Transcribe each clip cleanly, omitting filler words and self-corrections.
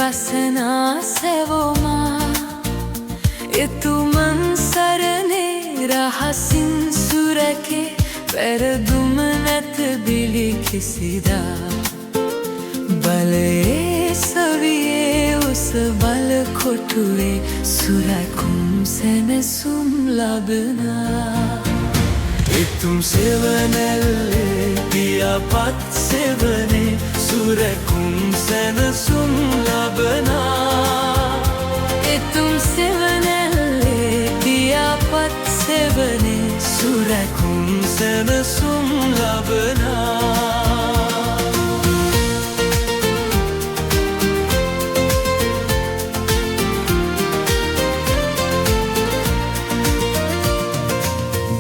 වසනා සැවොමා එතුමන් සරණේ රහසින් සුරැකේ වැරදුම නැත බිලි කිසිදා බලයේ සවියේ උස බල කොටුවේ සුරැකුම් සැනසුම් ලබනා එතුම් සෙවනැල්ලේ පියාපත් සෙවනේ සුරැකුම් සැනසුම් ලබනා එතුම් සෙවනැල්ලේ පියාපත් සෙවනේ සුරැකුම් සැනසුම් ලබනා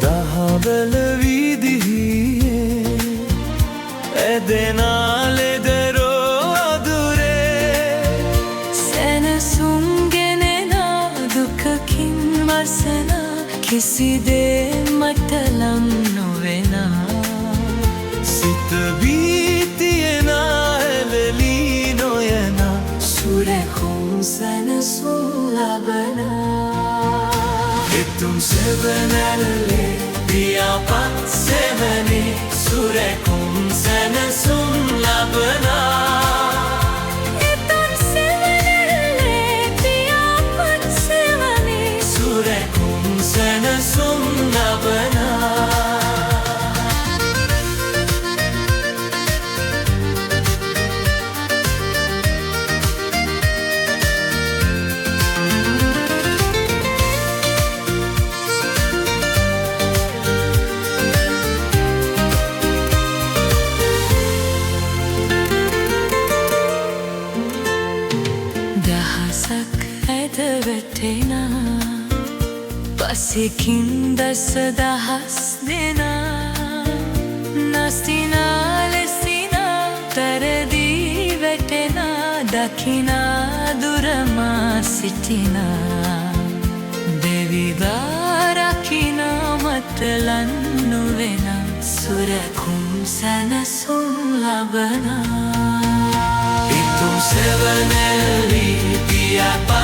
දහවල වීදියේ ඇදෙනා ලෙදරෝ අදුරේ සැනසුම් ගෙනෙනා දුකකින් වසනා කිසිදේ මට ලං නොවෙනා සිත බීතියනා ඇලලී නොයනා සුරැකුම් සැනසුම් ලබනා එතුම් සෙවනැල්ලේ පියාපත් සෙවනේ සුරැකුම් සැනසුම් ලබනා එතුම් සෙවනැල්ලේ පියාපත් සෙවනේ සුරැකුම් සැනසුම් ලබනා දහසක් ඇද වැටෙනා පසෙකින් දස දහස් දෙනා නස්තිනා ලෙසිනා තරදී වැටෙනා දකිනා දුරමා සිටිනා දෙවිදා රකිනා මට ලන් නොවෙනා සුරැකුම් සැනසුම් ලබනා එතුම් සෙවනැල්ලේ පියාපත්